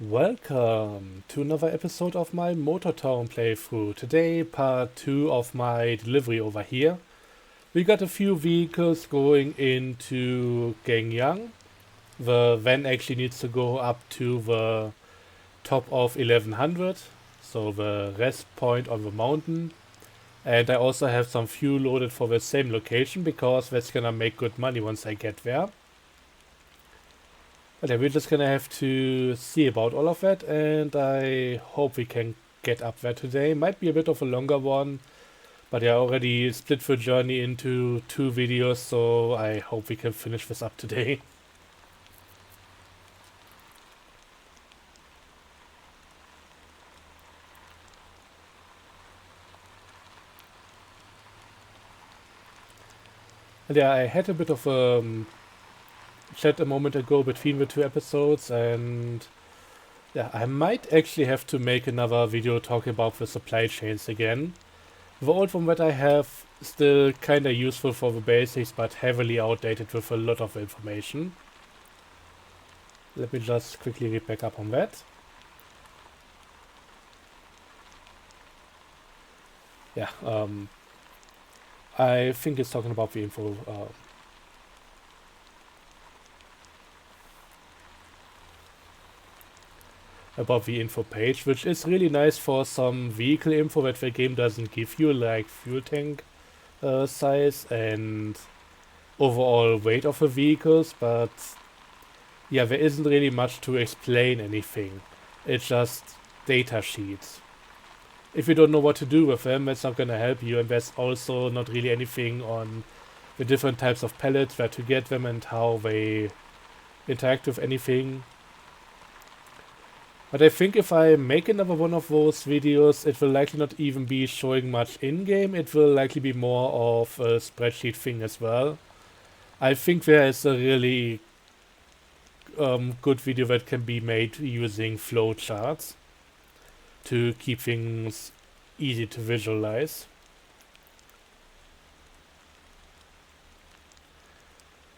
Welcome to another episode of my Motortown playthrough. Today, part 2 of my delivery over here. We got a few vehicles going into Gangyang. The van actually needs to go up to the top of 1100, so the rest point on the mountain. And I also have some fuel loaded for the same location because that's gonna make good money once I get there. But yeah, we're just gonna have to see about all of that, and I hope we can get up there today. Might be a bit of a longer one, but yeah, I already split the journey into 2 videos, so I hope we can finish this up today. And yeah, I had a bit of a chat a moment ago between the 2 episodes, and yeah, I might actually have to make another video talking about the supply chains again. The old one that I have still kinda useful for the basics, but heavily outdated with a lot of information. Let me just quickly read back up on that. Yeah, I think it's talking about the info, about the info page, which is really nice for some vehicle info that the game doesn't give you, like fuel tank size and overall weight of the vehicles, but yeah, there isn't really much to explain anything. It's just data sheets. If you don't know what to do with them, that's not gonna help you, and there's also not really anything on the different types of pellets, where to get them, and how they interact with anything. But I think if I make another one of those videos, it will likely not even be showing much in-game. It will likely be more of a spreadsheet thing as well. I think there is a really good video that can be made using flowcharts to keep things easy to visualize.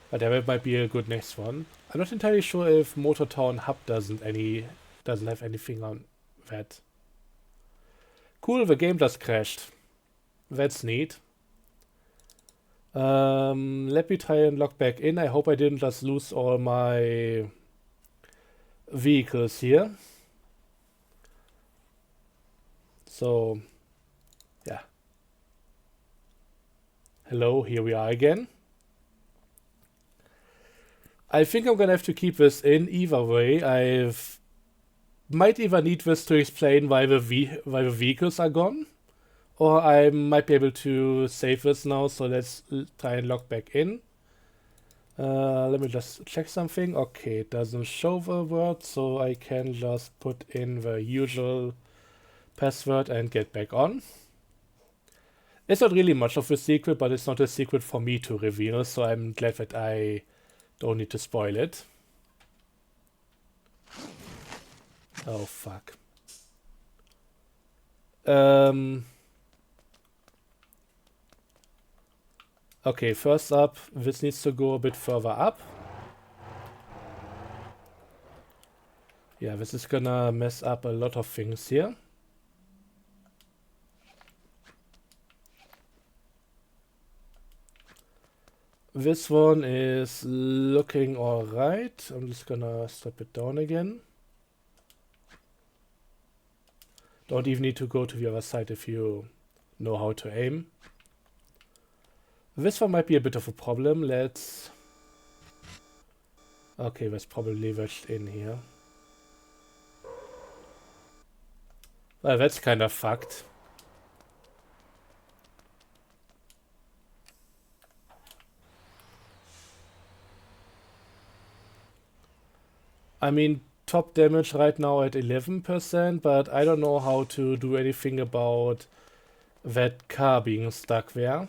But yeah, that might be a good next one. I'm not entirely sure if Motortown Hub doesn't have anything on that. Cool, the game just crashed. That's neat. Let me try and log back in. I hope I didn't just lose all my vehicles here. So, yeah. Hello, here we are again. I think I'm gonna have to keep this in either way. Might even need this to explain why the vehicles are gone. Or I might be able to save this now, so let's try and log back in. Let me just check something. Okay, it doesn't show the word, so I can just put in the usual password and get back on. It's not really much of a secret, but it's not a secret for me to reveal, so I'm glad that I don't need to spoil it. Oh, fuck. Okay, first up, this needs to go a bit further up. Yeah, this is gonna mess up a lot of things here. This one is looking alright. I'm just gonna step it down again. Don't even need to go to the other side if you know how to aim. This one might be a bit of a problem. Okay, that's probably wedged in here. Well, that's kind of fucked. I mean, top damage right now at 11%, but I don't know how to do anything about that car being stuck there.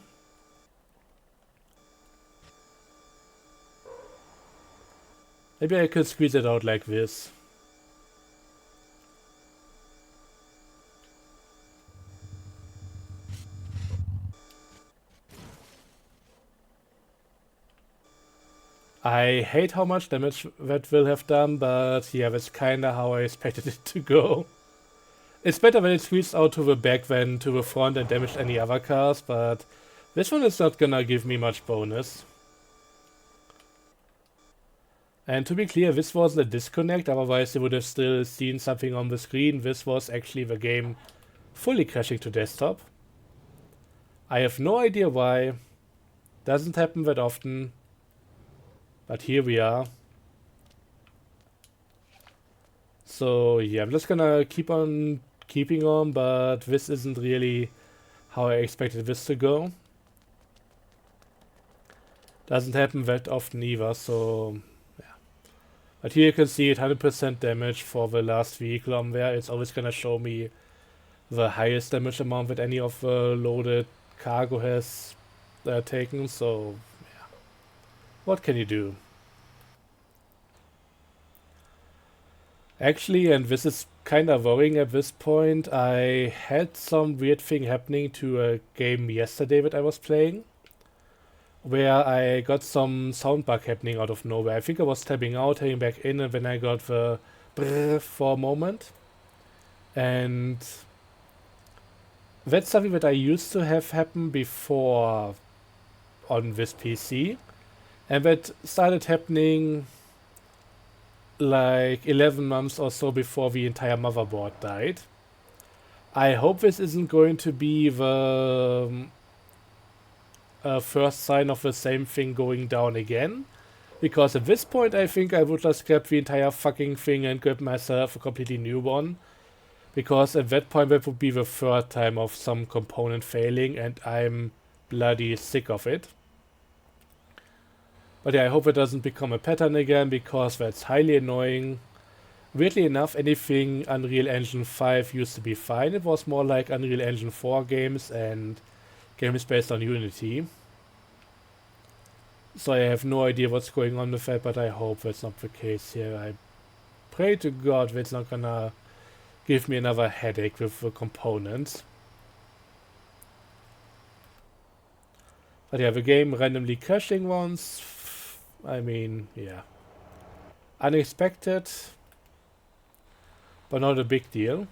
Maybe I could squeeze it out like this. I hate how much damage that will have done, but yeah, that's kinda how I expected it to go. It's better when it squeezed out to the back than to the front and damaged any other cars, but this one is not gonna give me much bonus. And to be clear, this wasn't a disconnect, otherwise you would have still seen something on the screen. This was actually the game fully crashing to desktop. I have no idea why. Doesn't happen that often. But here we are. So yeah, I'm just gonna keep on keeping on, but this isn't really how I expected this to go. Doesn't happen that often either, so yeah. But here you can see it 100% damage for the last vehicle on there. It's always gonna show me the highest damage amount that any of the loaded cargo has taken, so yeah. What can you do? Actually, and this is kind of worrying at this point, I had some weird thing happening to a game yesterday that I was playing, where I got some sound bug happening out of nowhere. I think I was tapping out, heading back in, and then I got the brrr for a moment. And that's something that I used to have happen before on this PC. And that started happening like 11 months or so before the entire motherboard died. I hope this isn't going to be the first sign of the same thing going down again. Because at this point, I think I would just scrap the entire fucking thing and get myself a completely new one. Because at that point, that would be the third time of some component failing, and I'm bloody sick of it. But yeah, I hope it doesn't become a pattern again, because that's highly annoying. Weirdly enough, anything Unreal Engine 5 used to be fine. It was more like Unreal Engine 4 games and games based on Unity. So I have no idea what's going on with that, but I hope that's not the case here. I pray to God that's not gonna give me another headache with the components. But yeah, the game randomly crashing once. I mean, yeah. Unexpected, but not a big deal.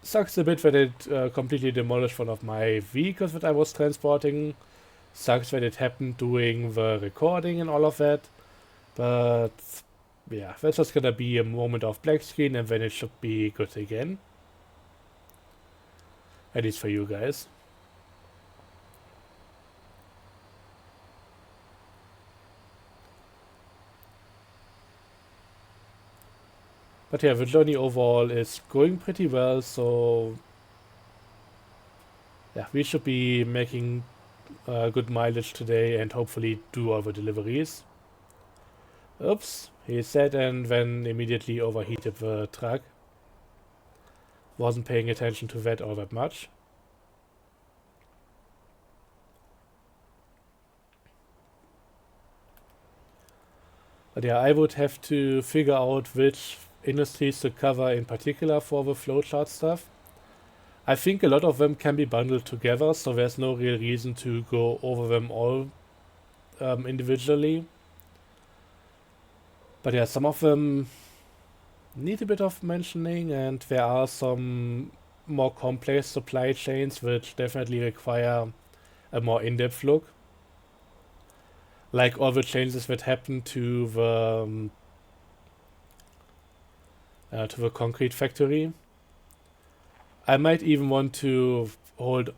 Sucks a bit that it completely demolished one of my vehicles that I was transporting. Sucks that it happened during the recording and all of that. But yeah, that's just gonna be a moment of black screen and then it should be good again. At least for you guys. But yeah, the journey overall is going pretty well, so yeah, we should be making good mileage today and hopefully do all the deliveries. Oops, he said and then immediately overheated the truck. Wasn't paying attention to that all that much. But yeah, I would have to figure out which industries to cover in particular for the flowchart stuff. I think a lot of them can be bundled together, so there's no real reason to go over them all individually. But yeah, some of them need a bit of mentioning, and there are some more complex supply chains which definitely require a more in-depth look. Like all the changes that happened to the concrete factory. I might even want to hold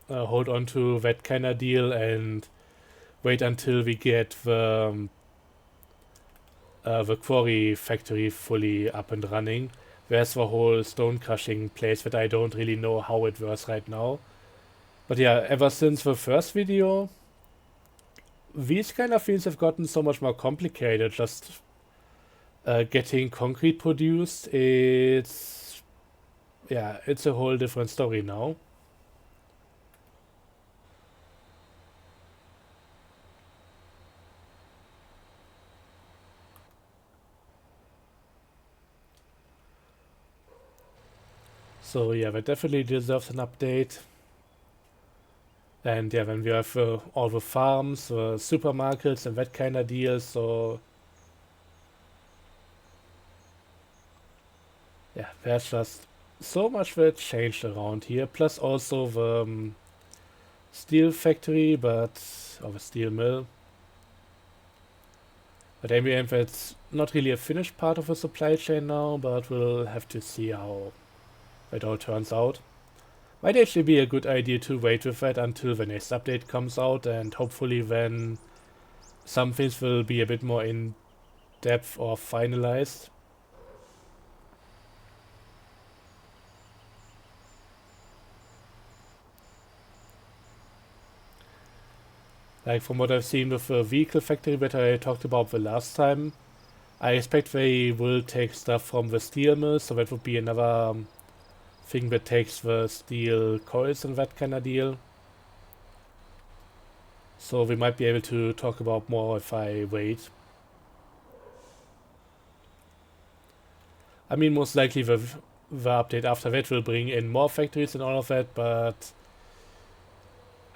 on to that kind of deal and wait until we get the quarry factory fully up and running. There's the whole stone crushing place that I don't really know how it works right now. But yeah, ever since the first video, these kind of things have gotten so much more complicated. Just getting concrete produced, it's a whole different story now. So yeah, that definitely deserves an update. And yeah, when we have all the farms, supermarkets, and that kind of deal, so yeah, there's just so much that changed around here. Plus also the steel factory, or the steel mill. But in the end, that's not really a finished part of the supply chain now, but we'll have to see how it all turns out. Might actually be a good idea to wait with that until the next update comes out, and hopefully then some things will be a bit more in depth or finalized. Like from what I've seen with the vehicle factory that I talked about the last time, I expect they will take stuff from the steel mill, so that would be another thing that takes the steel coils and that kind of deal. So we might be able to talk about more if I wait. I mean, most likely the update after that will bring in more factories and all of that, but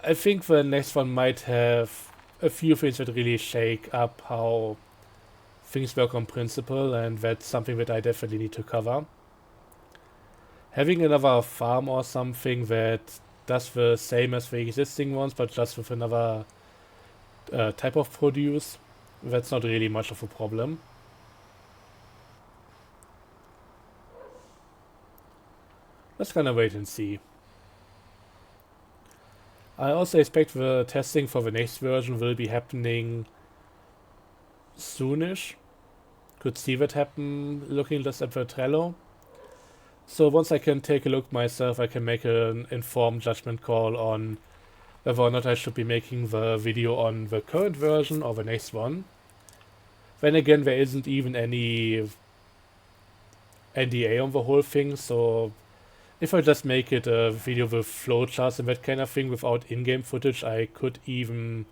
I think the next one might have a few things that really shake up how things work on principle, and that's something that I definitely need to cover. Having another farm or something that does the same as the existing ones, but just with another type of produce, that's not really much of a problem. Let's kind of wait and see. I also expect the testing for the next version will be happening soonish. Could see that happen looking just at the Trello. So once I can take a look myself, I can make an informed judgment call on whether or not I should be making the video on the current version or the next one. Then again, there isn't even any NDA on the whole thing, so if I just make it a video with flowcharts and that kind of thing without in-game footage, I could even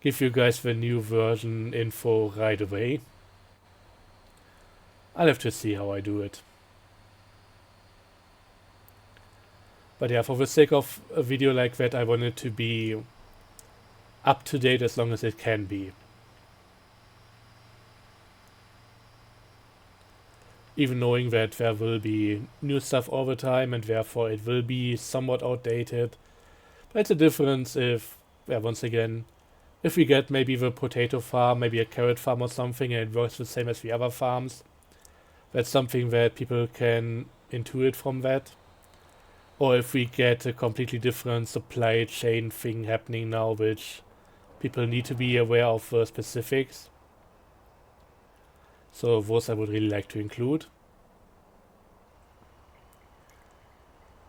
give you guys the new version info right away. I'll have to see how I do it. But yeah, for the sake of a video like that, I want it to be up to date as long as it can be. Even knowing that there will be new stuff all the time and therefore it will be somewhat outdated. But it's a difference if, yeah, once again, if we get maybe the potato farm, maybe a carrot farm or something, and it works the same as the other farms, that's something that people can intuit from that. Or if we get a completely different supply chain thing happening now, which people need to be aware of the specifics. So those I would really like to include.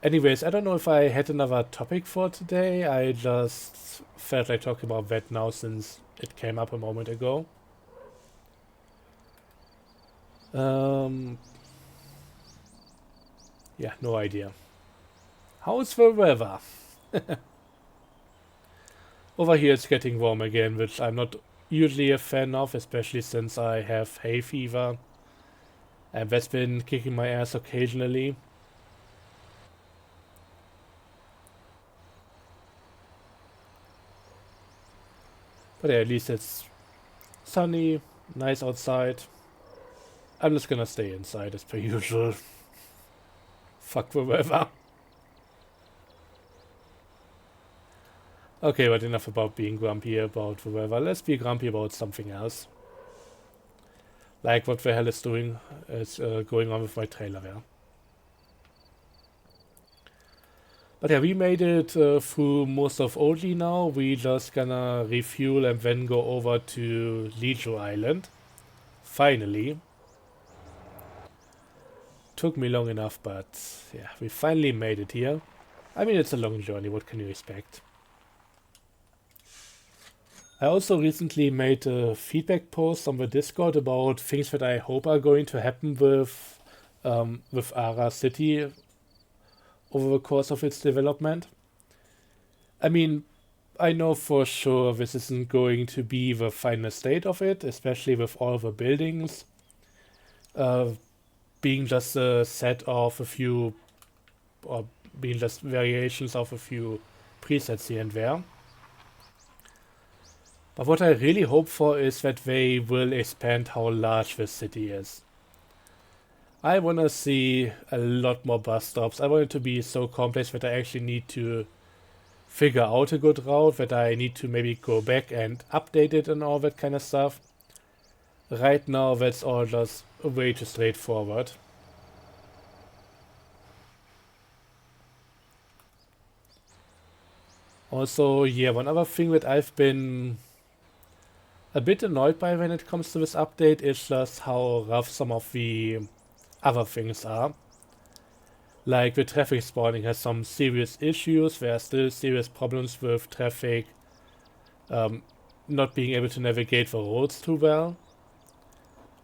Anyways, I don't know if I had another topic for today. I just felt like talking about that now since it came up a moment ago. Yeah, no idea. How's the weather? Over here it's getting warm again, which I'm not usually a fan of, especially since I have hay fever. And that's been kicking my ass occasionally. But yeah, at least it's sunny, nice outside. I'm just gonna stay inside as per usual. Fuck the weather. Okay, but enough about being grumpy about the weather. Let's be grumpy about something else. Like what the hell is going on with my trailer there. But yeah, we made it through most of Oldly now. We just gonna refuel and then go over to Lijo Island. Finally. Took me long enough, but yeah, we finally made it here. I mean, it's a long journey, what can you expect? I also recently made a feedback post on the Discord about things that I hope are going to happen with Ara City over the course of its development. I mean, I know for sure this isn't going to be the final state of it, especially with all the buildings uh, being just a set of a few, or being just variations of a few presets here and there. But what I really hope for is that they will expand how large this city is. I want to see a lot more bus stops. I want it to be so complex that I actually need to figure out a good route, that I need to maybe go back and update it and all that kind of stuff. Right now, that's all just way too straightforward. Also, yeah, one other thing that I've been a bit annoyed by when it comes to this update is just how rough some of the other things are. Like the traffic spawning has some serious issues. There are still serious problems with traffic not being able to navigate the roads too well.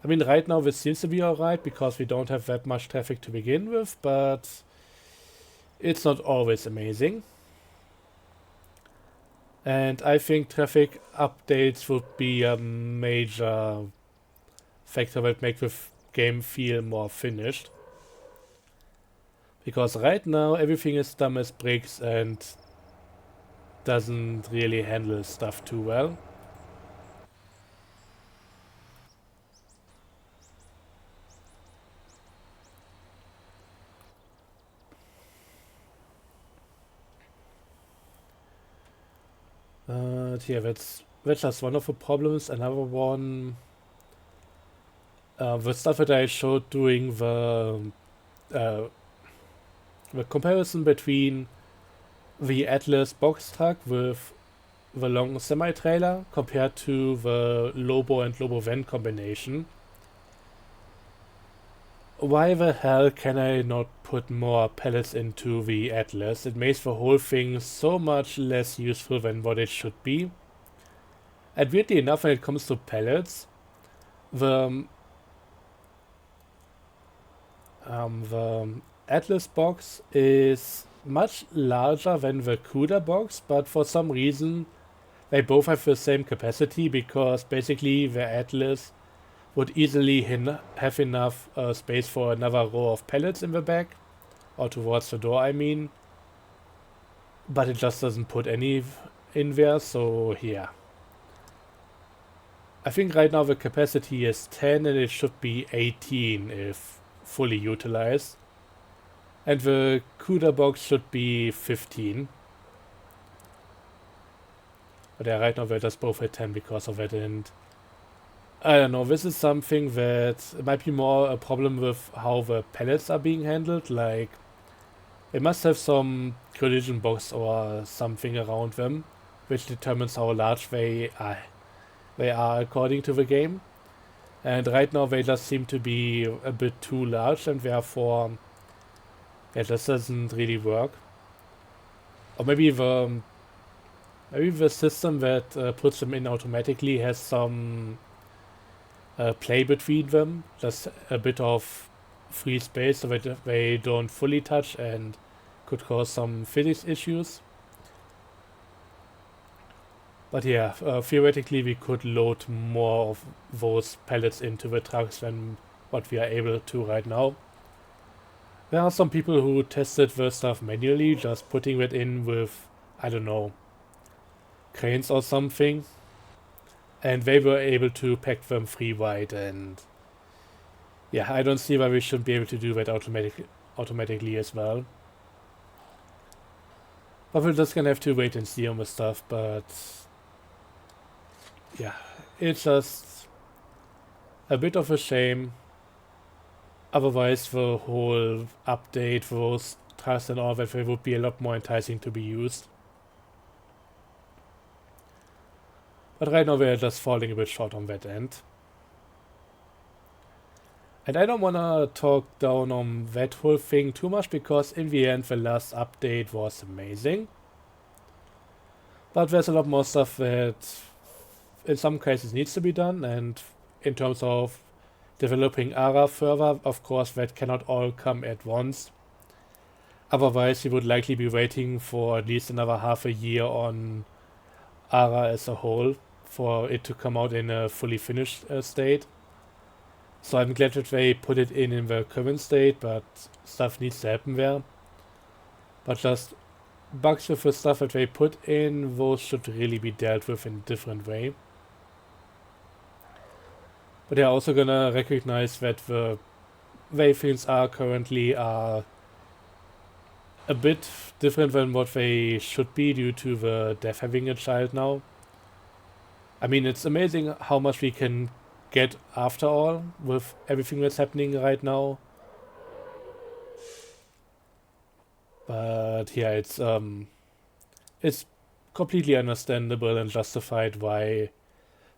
I mean, right now this seems to be alright because we don't have that much traffic to begin with, but it's not always amazing. And I think traffic updates would be a major factor that make the game feel more finished. Because right now everything is dumb as bricks and doesn't really handle stuff too well. Yeah, that's just one of the problems. Another one, the stuff that I showed doing uh, the comparison between the Atlas box truck with the long semi-trailer compared to the Lobo and Lobo van combination. Why the hell can I not put more pallets into the Atlas? It makes the whole thing so much less useful than what it should be. And weirdly enough, when it comes to pallets, the Atlas box is much larger than the CUDA box, but for some reason they both have the same capacity because basically the Atlas would easily have enough space for another row of pallets in the back, or towards the door I mean, but it just doesn't put any in there, so yeah. I think right now the capacity is 10 and it should be 18 if fully utilized. And the CUDA box should be 15. But yeah, right now we're just both at 10 because of it, and I don't know, this is something that might be more a problem with how the pallets are being handled, like it must have some collision box or something around them, which determines how large they are according to the game. And right now they just seem to be a bit too large and therefore yeah, this doesn't really work. Or maybe the system that puts them in automatically has some play between them, just a bit of free space so that they don't fully touch and could cause some physics issues. But yeah, theoretically we could load more of those pallets into the trucks than what we are able to right now. There are some people who tested the stuff manually, just putting it in with, I don't know, cranes or something. And they were able to pack them free wide, and yeah, I don't see why we shouldn't be able to do that automatically as well. But we're just gonna have to wait and see on the stuff, but yeah, it's just a bit of a shame. Otherwise, the whole update, those tasks and all that, they would be a lot more enticing to be used. But right now we're just falling a bit short on that end. And I don't wanna talk down on that whole thing too much because in the end the last update was amazing. But there's a lot more stuff that in some cases needs to be done, and in terms of developing ARA further, of course that cannot all come at once. Otherwise you would likely be waiting for at least another half a year on ARA as a whole for it to come out in a fully finished state. So I'm glad that they put it in the current state, but stuff needs to happen there. But just bugs with the stuff that they put in, those should really be dealt with in a different way. But they're also gonna recognize that the way things are currently are a bit different than what they should be due to the dev having a child now. I mean, it's amazing how much we can get after all with everything that's happening right now. But yeah, it's completely understandable and justified why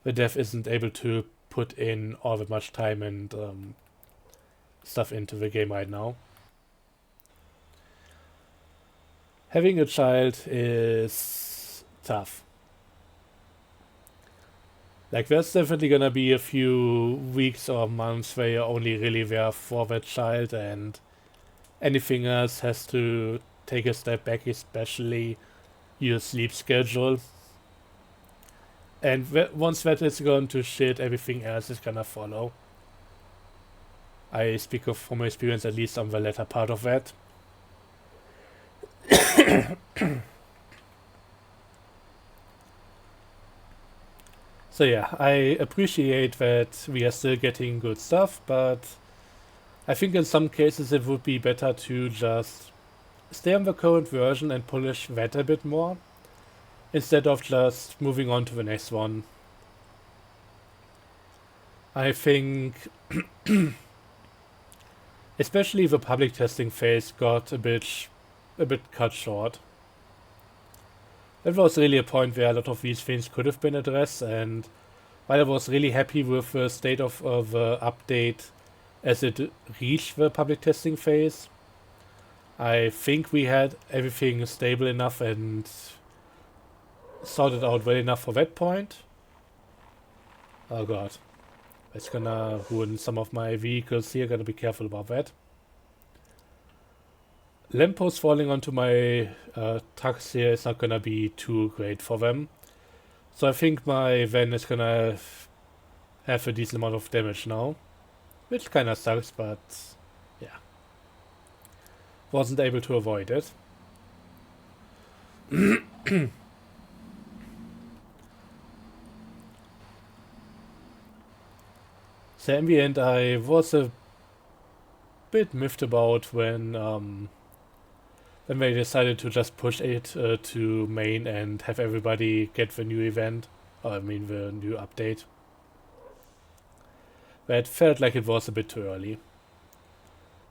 the dev isn't able to put in all that much time and stuff into the game right now. Having a child is tough. Like, there's definitely gonna be a few weeks or months where you're only really there for that child, and anything else has to take a step back, especially your sleep schedule. And once that is gone to shit, everything else is gonna follow. I speak of from experience, at least on the latter part of that. So yeah, I appreciate that we are still getting good stuff, but I think in some cases it would be better to just stay on the current version and polish that a bit more, instead of just moving on to the next one. I think especially the public testing phase got a bit cut short. That was really a point where a lot of these things could have been addressed, and while I was really happy with the state of the update as it reached the public testing phase, I think we had everything stable enough and sorted out well enough for that point. Oh god, that's gonna ruin some of my vehicles here, gotta be careful about that. Lampposts falling onto my trucks here is not gonna be too great for them. So I think my van is gonna have a decent amount of damage now. Which kinda sucks, but yeah. Wasn't able to avoid it. So in the end I was a bit miffed about when they decided to just push it to main and have everybody get the new event, or I mean the new update. That felt like it was a bit too early.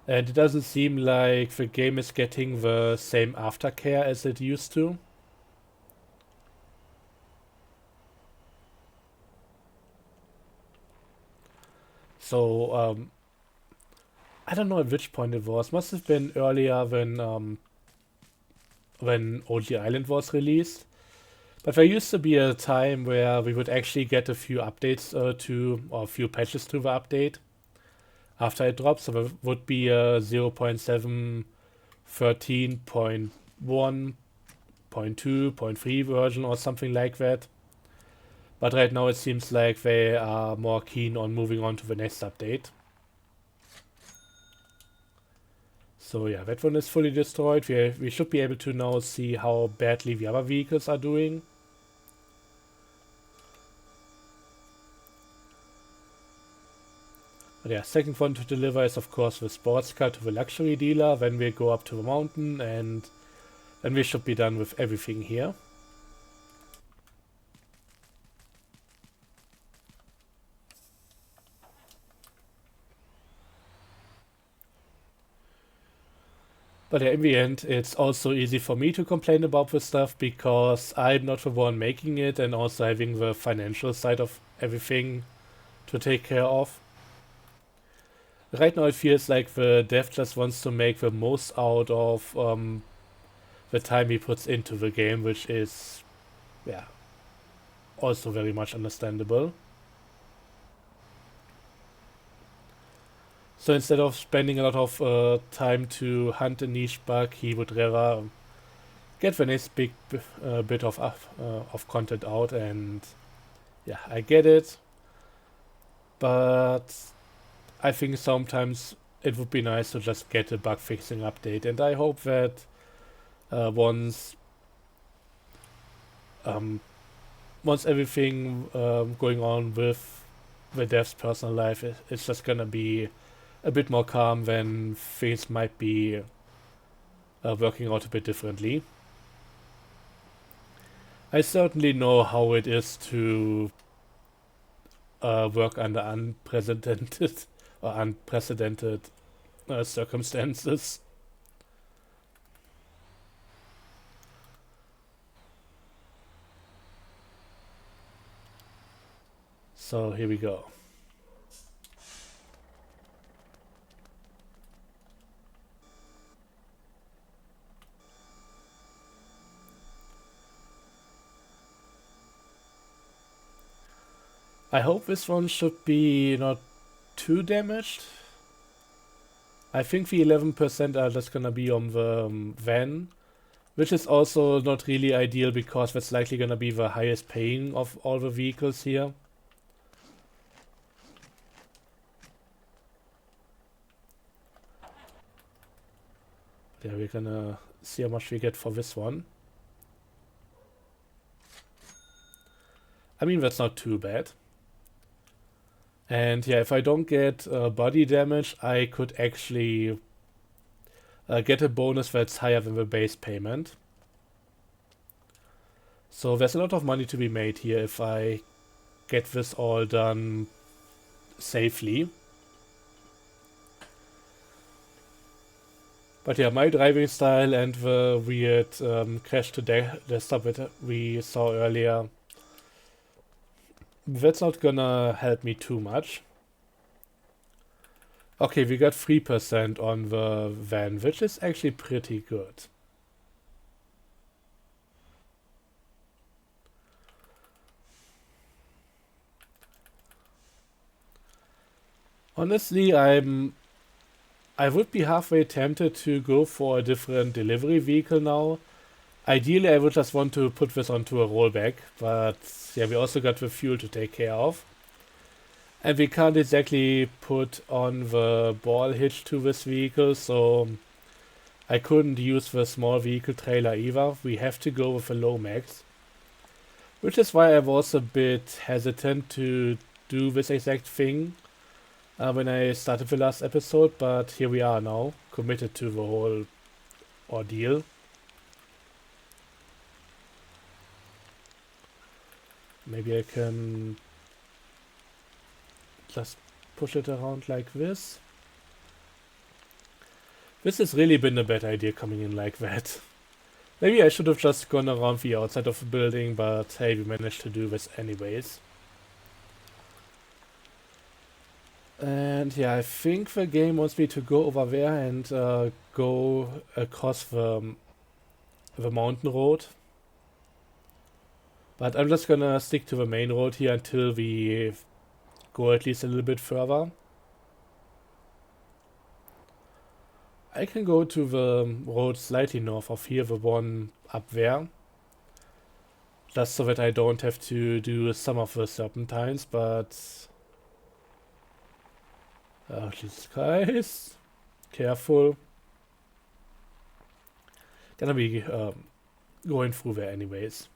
And it doesn't seem like the game is getting the same aftercare as it used to. So, I don't know at which point it was. Must have been earlier when OG Island was released. But there used to be a time where we would actually get a few updates or a few patches to the update after it drops. So there would be a 0.7, 13.1, 0.2, 0.3 version or something like that. But right now it seems like they are more keen on moving on to the next update. So yeah, that one is fully destroyed. We should be able to now see how badly the other vehicles are doing. But yeah, second one to deliver is of course the sports car to the luxury dealer. Then we go up to the mountain, and then we should be done with everything here. But yeah, in the end, it's also easy for me to complain about this stuff because I'm not the one making it and also having the financial side of everything to take care of. Right now, it feels like the dev just wants to make the most out of the time he puts into the game, which is, yeah, also very much understandable. So instead of spending a lot of time to hunt a niche bug, he would rather get the next big bit of content out. And yeah, I get it, but I think sometimes it would be nice to just get a bug fixing update, and I hope that once um, once everything going on with the dev's personal life, it's just gonna be a bit more calm when things might be working out a bit differently. I certainly know how it is to work under unprecedented or unprecedented circumstances. So here we go. I hope this one should be not too damaged. I think the 11% are just gonna be on the van, which is also not really ideal because that's likely gonna be the highest paying of all the vehicles here. Yeah, we're gonna see how much we get for this one. I mean, that's not too bad. And yeah, if I don't get body damage, I could actually get a bonus that's higher than the base payment. So there's a lot of money to be made here if I get this all done safely. But yeah, my driving style and the weird crash to desktop that we saw earlier, that's not gonna help me too much. Okay, we got 3% on the van, which is actually pretty good. Honestly, I would be halfway tempted to go for a different delivery vehicle now. Ideally, I would just want to put this onto a rollback, but yeah, we also got the fuel to take care of. And we can't exactly put on the ball hitch to this vehicle, so I couldn't use the small vehicle trailer either. We have to go with a low max. Which is why I was a bit hesitant to do this exact thing when I started the last episode, but here we are now, committed to the whole ordeal. Maybe I can just push it around like this. This has really been a bad idea coming in like that. Maybe I should have just gone around the outside of the building, but hey, we managed to do this anyways. And yeah, I think the game wants me to go over there and go across the mountain road. But I'm just gonna stick to the main road here until we go at least a little bit further. I can go to the road slightly north of here, the one up there. Just so that I don't have to do some of the serpentines, but... Oh, Jesus Christ. Careful. Gonna be going through there anyways.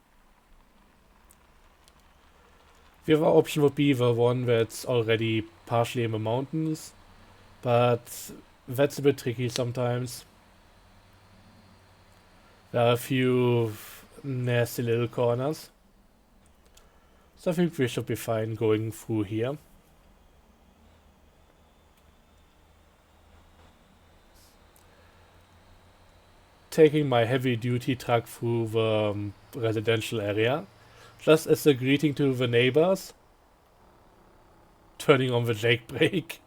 The other option would be the one that's already partially in the mountains, but that's a bit tricky sometimes. There are a few nasty little corners. So I think we should be fine going through here. Taking my heavy duty truck through the residential area, just as a greeting to the neighbors. Turning on the Jake brake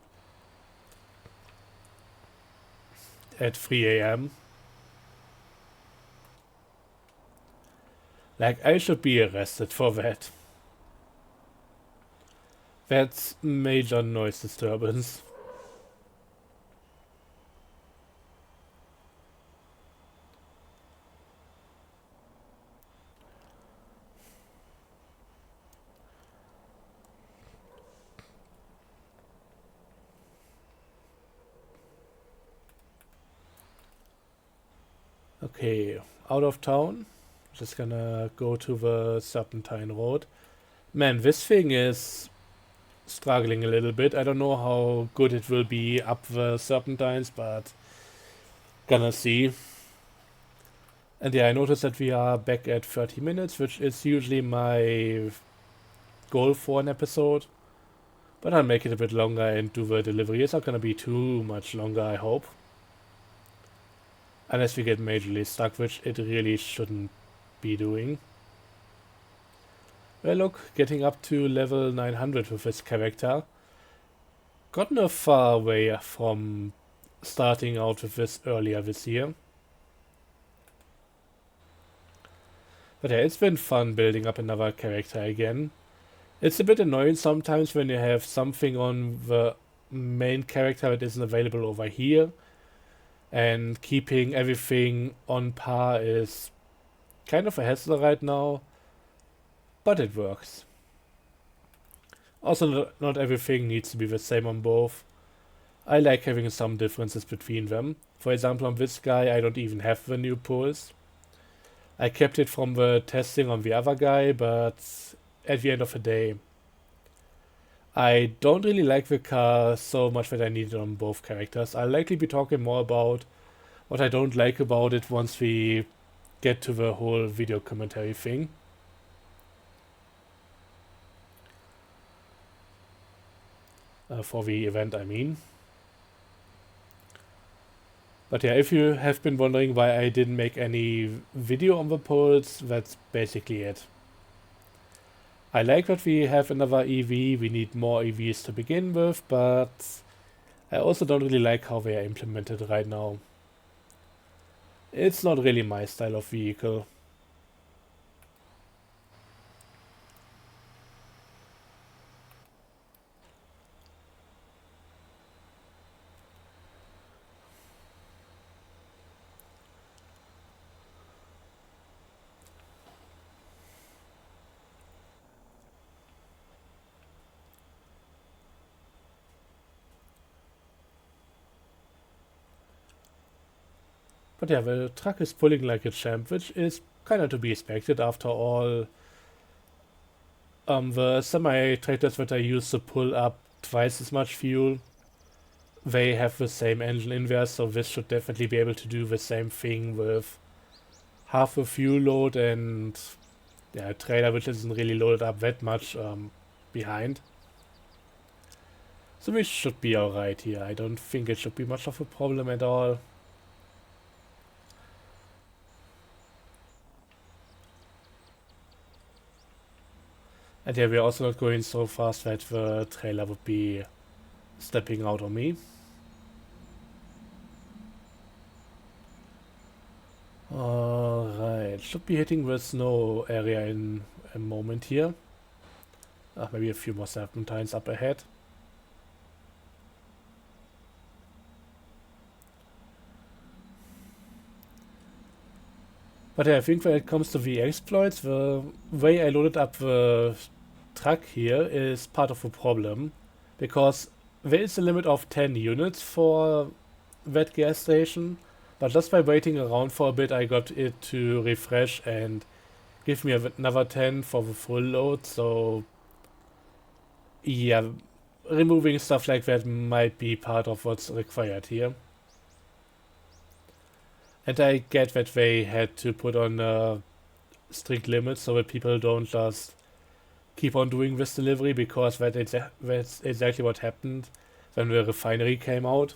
at 3 a.m. Like, I should be arrested for that. That's major noise disturbance. Okay, out of town. Just gonna go to the Serpentine Road. Man, this thing is struggling a little bit. I don't know how good it will be up the Serpentines, but gonna see. And yeah, I noticed that we are back at 30 minutes, which is usually my goal for an episode. But I'll make it a bit longer and do the delivery. It's not gonna be too much longer, I hope. Unless we get majorly stuck, which it really shouldn't be doing. Well, look, getting up to level 900 with this character. Gotten a far way from starting out with this earlier this year. But yeah, it's been fun building up another character again. It's a bit annoying sometimes when you have something on the main character that isn't available over here. And keeping everything on par is kind of a hassle right now. But it works. Also, not everything needs to be the same on both. I like having some differences between them. For example, on this guy, I don't even have the new pulse. I kept it from the testing on the other guy, but at the end of the day, I don't really like the car so much that I need it on both characters. I'll likely be talking more about what I don't like about it once we get to the whole video commentary thing. For the event, I mean. But yeah, if you have been wondering why I didn't make any video on the polls, that's basically it. I like that we have another EV, we need more EVs to begin with, but I also don't really like how they are implemented right now. It's not really my style of vehicle. But yeah, the truck is pulling like a champ, which is kind of to be expected. After all, the semi-tractors that I use to pull up twice as much fuel, they have the same engine in there, so this should definitely be able to do the same thing with half a fuel load and yeah, a trailer which isn't really loaded up that much behind. So we should be alright here. I don't think it should be much of a problem at all. And yeah, we're also not going so fast that the trailer would be stepping out on me. Alright, should be hitting the snow area in a moment here. Maybe a few more serpentines up ahead. But yeah, I think when it comes to the exploits, the way I loaded up the truck here is part of the problem. Because there is a limit of 10 units for that gas station. But just by waiting around for a bit, I got it to refresh and give me another 10 for the full load. So yeah, removing stuff like that might be part of what's required here. And I get that they had to put on a strict limit so that people don't just keep on doing this delivery, because that's exactly what happened when the refinery came out.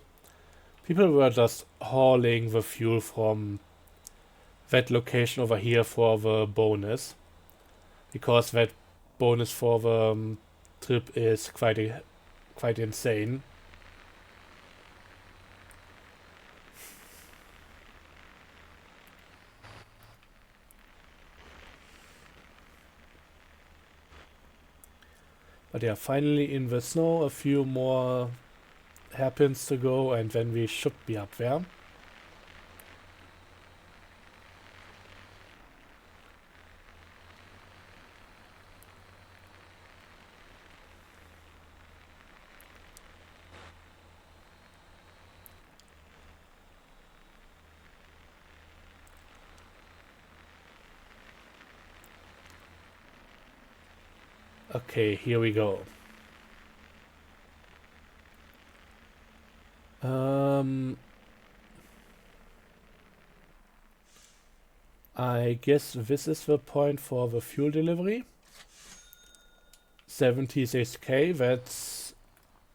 People were just hauling the fuel from that location over here for the bonus, because that bonus for the trip is quite insane. But yeah, finally in the snow, a few more hairpins to go, and then we should be up there. Okay, here we go. I guess this is the point for the fuel delivery. 76k, that's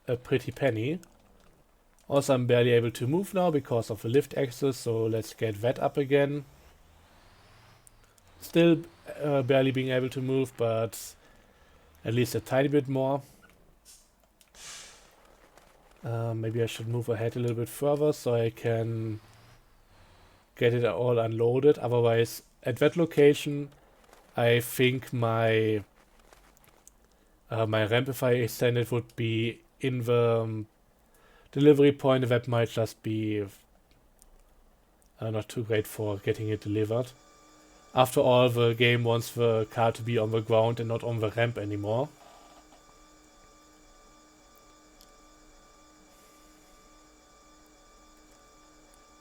a pretty penny. Also, I'm barely able to move now because of the lift access, so let's get that up again. Still barely being able to move, but at least a tiny bit more. Maybe I should move ahead a little bit further so I can get it all unloaded. Otherwise, at that location, I think my ramp, if I extend it, would be in the delivery point. That might just be not too great for getting it delivered. After all, the game wants the car to be on the ground and not on the ramp anymore.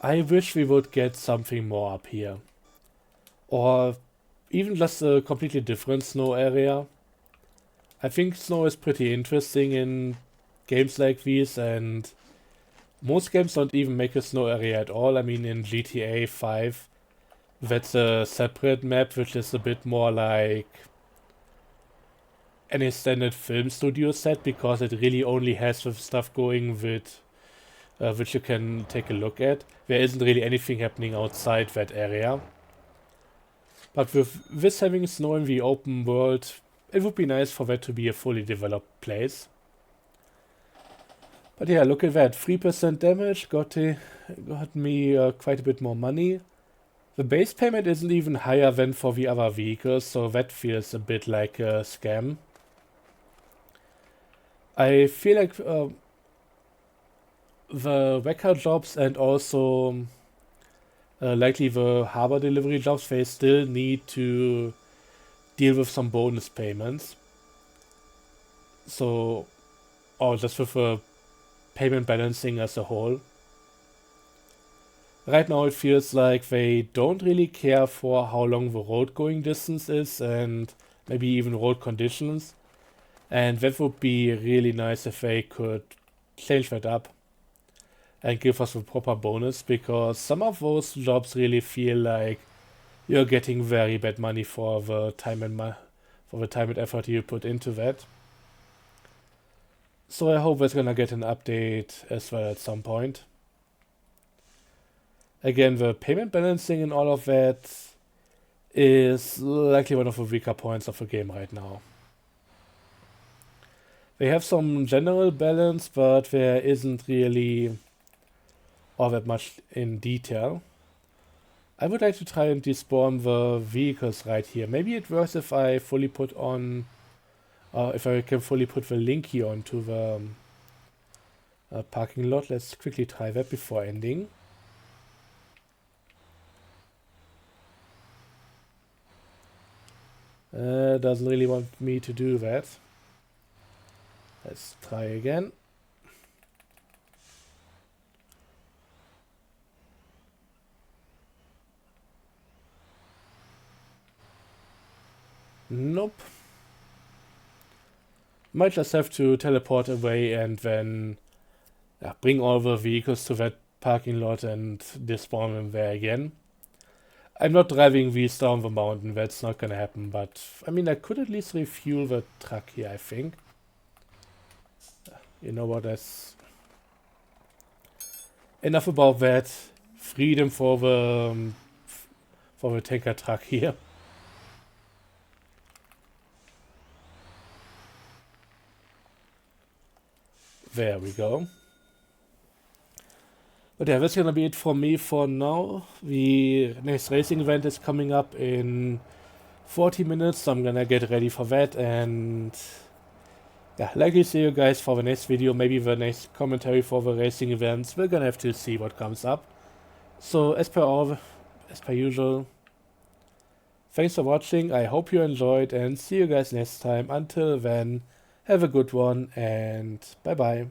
I wish we would get something more up here. Or even just a completely different snow area. I think snow is pretty interesting in games like these, and most games don't even make a snow area at all. I mean, in GTA 5, that's a separate map, which is a bit more like any standard film studio set, because it really only has the stuff going with which you can take a look at. There isn't really anything happening outside that area. But with this having snow in the open world, it would be nice for that to be a fully developed place. But yeah, look at that. 3% damage got me quite a bit more money. The base payment isn't even higher than for the other vehicles, so that feels a bit like a scam. I feel like the wrecker jobs and also likely the harbor delivery jobs, they still need to deal with some bonus payments. So, or just with the payment balancing as a whole. Right now it feels like they don't really care for how long the road going distance is and maybe even road conditions. And that would be really nice if they could change that up and give us a proper bonus, because some of those jobs really feel like you're getting very bad money for the time and effort you put into that. So I hope that's gonna get an update as well at some point. Again, the payment balancing and all of that is likely one of the weaker points of the game right now. They have some general balance, but there isn't really all that much in detail. I would like to try and despawn the vehicles right here. Maybe it works if I fully put on, if I can fully put the link here onto the parking lot. Let's quickly try that before ending. Doesn't really want me to do that. Let's try again. Nope. Might just have to teleport away and then bring all the vehicles to that parking lot and despawn them there again. I'm not driving these down the mountain, that's not gonna happen, but I mean, I could at least refuel the truck here, I think. You know what, that's enough about that. Freedom for the tanker truck here. There we go. But yeah, that's gonna be it for me for now. The next racing event is coming up in 40 minutes, so I'm gonna get ready for that, and yeah, likely see you guys for the next video, maybe the next commentary for the racing events. We're gonna have to see what comes up. So as per usual, thanks for watching, I hope you enjoyed, and see you guys next time. Until then, have a good one, and bye bye.